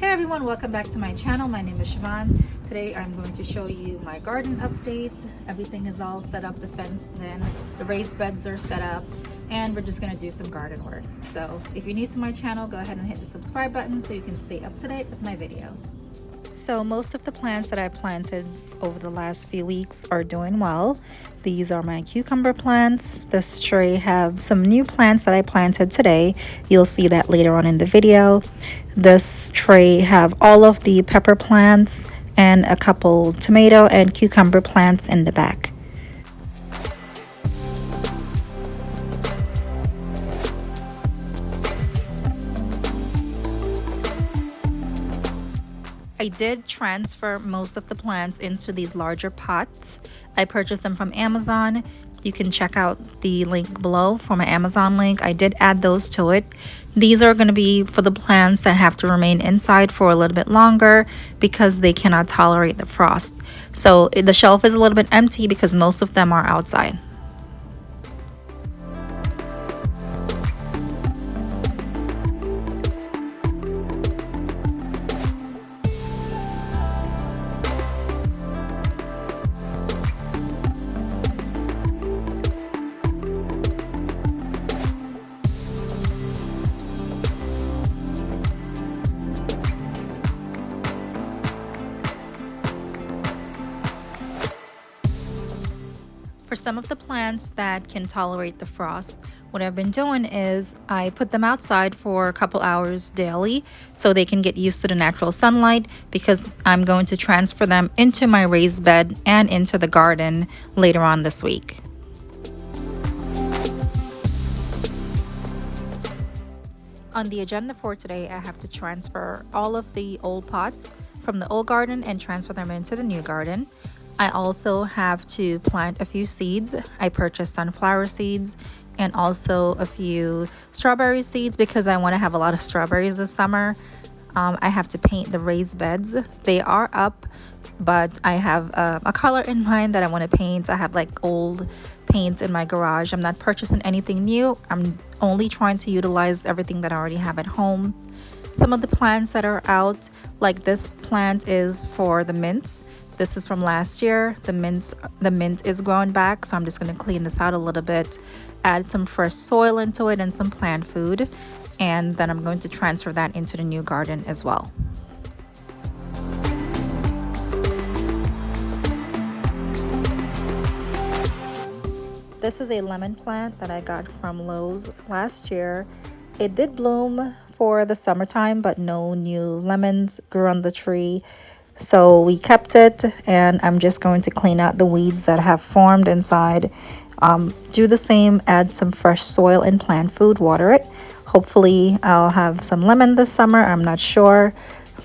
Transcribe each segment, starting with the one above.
Hey everyone, welcome back to my channel. My name is Siobhan. Today I'm going to show you my garden update. Everything is all set up, the fence, then the raised beds are set up, and we're just going to do some garden work. So if you're new to my channel, go ahead and hit the subscribe button so you can stay up to date with my videos. So most of the plants that I planted over the last few weeks are doing well. These are my cucumber plants. This tray have some new plants that I planted today. You'll see that later on in the video. This tray have all of the pepper plants and a couple tomato and cucumber plants in the back. I did transfer most of the plants into these larger pots. I purchased them from Amazon. You can check out the link below for my Amazon link. I did add those to it. These are going to be for the plants that have to remain inside for a little bit longer because they cannot tolerate the frost. So the shelf is a little bit empty because most of them are outside. For some of the plants that can tolerate the frost, what I've been doing is I put them outside for a couple hours daily so they can get used to the natural sunlight, because I'm going to transfer them into my raised bed and into the garden later on this week. On the agenda for today, I have to transfer all of the old pots from the old garden and transfer them into the new garden. I also have to plant a few seeds. I purchased sunflower seeds and also a few strawberry seeds because I want to have a lot of strawberries this summer. I have to paint the raised beds. They are up, but I have a color in mind that I want to paint. I have like old paint in my garage. I'm not purchasing anything new. I'm only trying to utilize everything that I already have at home. Some of the plants that are out, like this plant, is for the mints. This is from last year. The mint is growing back, so I'm just going to clean this out a little bit, add some fresh soil into it and some plant food, and then I'm going to transfer that into the new garden as well. This is a lemon plant that I got from Lowe's last year. It did bloom for the summertime, but no new lemons grew on the tree. So we kept it, and I'm just going to clean out the weeds that have formed inside. Do the same, add some fresh soil and plant food, water it. Hopefully I'll have some lemon this summer, I'm not sure.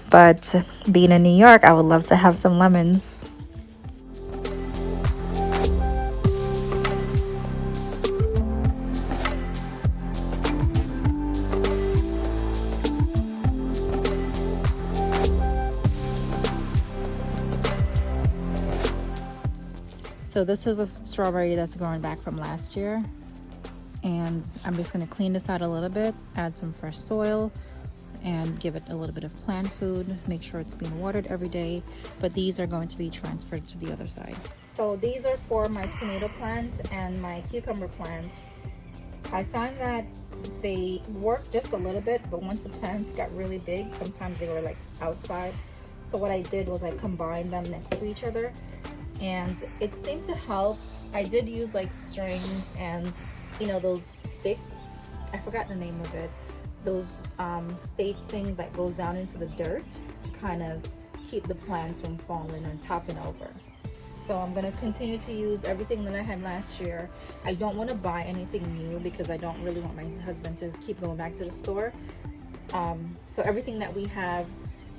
But being in New York, I would love to have some lemons. So this is a strawberry that's growing back from last year, and I'm just going to clean this out a little bit, add some fresh soil, and give it a little bit of plant food. Make sure it's being watered every day, but these are going to be transferred to the other side. So these are for my tomato plant and my cucumber plants. I find that they work just a little bit, but once the plants got really big, sometimes they were like outside. So what I did was I combined them next to each other, and it seemed to help. I did use like strings and, you know, those sticks, I forgot the name of it, those stake thing that goes down into the dirt to kind of keep the plants from falling and topping over. So I'm going to continue to use everything that I had last year. I don't want to buy anything new because I don't really want my husband to keep going back to the store. So everything that we have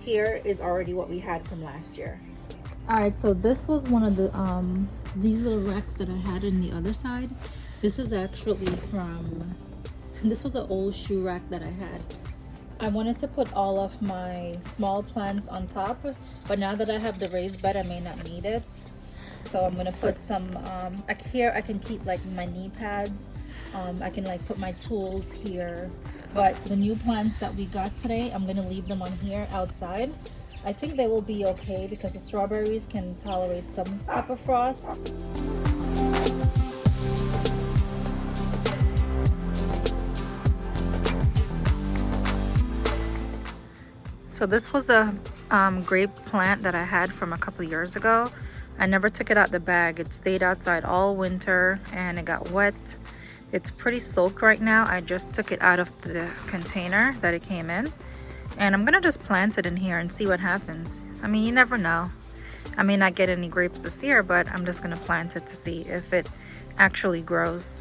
here is already what we had from last year. Alright, so this was one of the these little racks that I had on the other side. This is actually this was an old shoe rack that I had. I wanted to put all of my small plants on top, but now that I have the raised bed, I may not need it. So I'm gonna put some here I can keep like my knee pads. I can like put my tools here, But the new plants that we got today, I'm gonna leave them on here outside. I think they will be okay because the strawberries can tolerate some type of frost. So this was a grape plant that I had from a couple of years ago. I never took it out the bag. It stayed outside all winter and it got wet. It's pretty soaked right now. I just took it out of the container that it came in. And I'm gonna just plant it in here and see what happens. I mean, you never know. I may not get any grapes this year, but I'm just gonna plant it to see if it actually grows.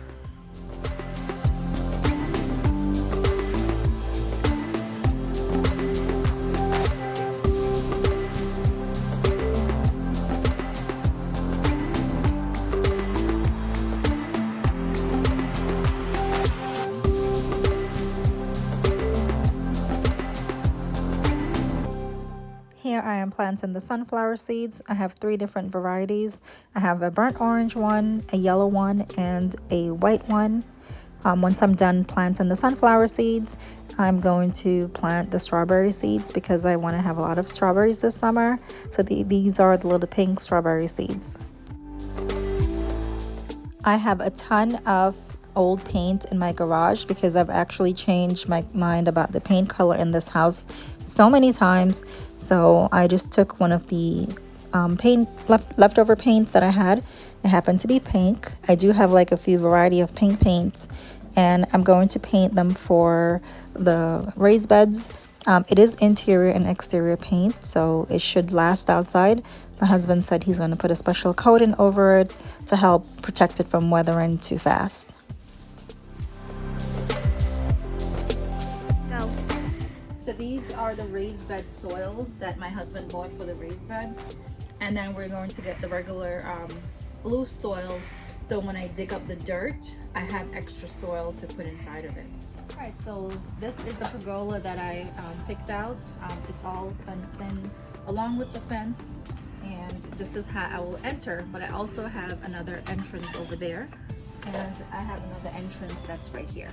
Here I am planting the sunflower seeds. I have 3 different varieties. I have a burnt orange one, a yellow one, and a white one. Once I'm done planting the sunflower seeds, I'm going to plant the strawberry seeds because I want to have a lot of strawberries this summer. So these are the little pink strawberry seeds. I have a ton of old paint in my garage because I've actually changed my mind about the paint color in this house so many times. So I just took one of the leftover paints that I had. It happened to be pink. I do have like a few variety of pink paints, and I'm going to paint them for the raised beds. It is interior and exterior paint, so it should last outside. My husband said he's going to put a special coating over it to help protect it from weathering too fast. So these are the raised bed soil that my husband bought for the raised beds. And then we're going to get the regular blue soil. So when I dig up the dirt, I have extra soil to put inside of it. All right, so this is the pergola that I picked out. It's all fenced in along with the fence. And this is how I will enter. But I also have another entrance over there. And I have another entrance that's right here.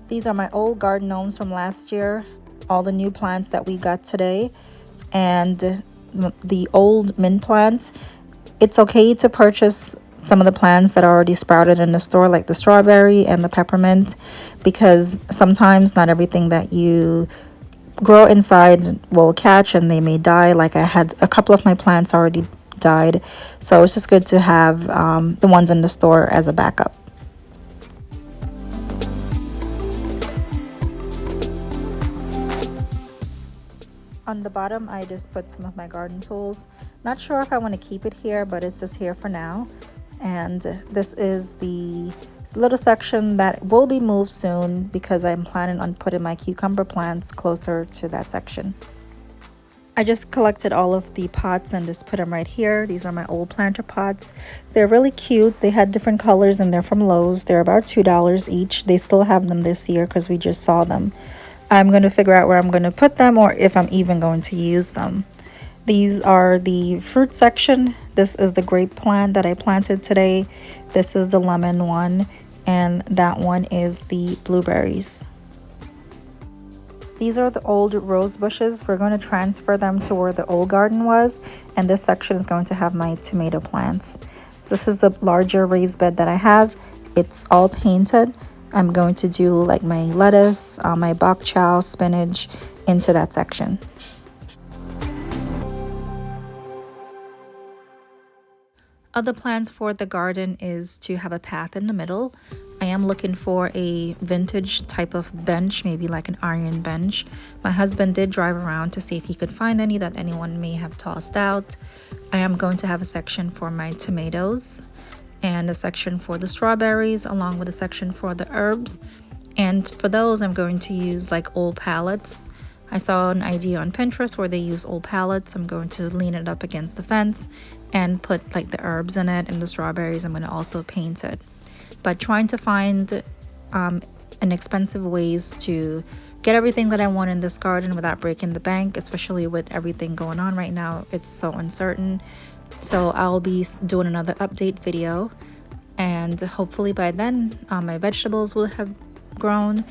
These are my old garden gnomes from last year, all the new plants that we got today, and the old mint plants. It's okay to purchase some of the plants that are already sprouted in the store, like the strawberry and the peppermint, because sometimes not everything that you grow inside will catch and they may die. Like I had a couple of my plants already died, so it's just good to have the ones in the store as a backup. On the bottom, I just put some of my garden tools. Not sure if I want to keep it here, but it's just here for now. And this is the little section that will be moved soon because I'm planning on putting my cucumber plants closer to that section. I just collected all of the pots and just put them right here. These are my old planter pots. They're really cute. They had different colors and they're from Lowe's. They're about $2 each. They still have them this year because we just saw them. I'm going to figure out where I'm going to put them or if I'm even going to use them. These are the fruit section. This is the grape plant that I planted today. This is the lemon one, and that one is the blueberries. These are the old rose bushes. We're going to transfer them to where the old garden was, and this section is going to have my tomato plants. This is the larger raised bed that I have. It's all painted. I'm going to do like my lettuce, my bok chow, spinach into that section. Other plans for the garden is to have a path in the middle. I am looking for a vintage type of bench, maybe like an iron bench. My husband did drive around to see if he could find any that anyone may have tossed out. I am going to have a section for my tomatoes and a section for the strawberries, along with a section for the herbs. And for those, I'm going to use like old pallets. I saw an idea on Pinterest where they use old pallets. I'm going to lean it up against the fence and put like the herbs in it, and the strawberries I'm going to also paint it. But trying to find inexpensive ways to get everything that I want in this garden without breaking the bank, especially with everything going on right now. It's so uncertain. So I'll be doing another update video, and hopefully by then my vegetables will have grown,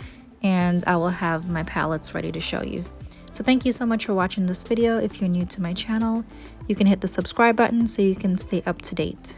and I will have my pallets ready to show you. So thank you so much for watching this video. If you're new to my channel, you can hit the subscribe button so you can stay up to date.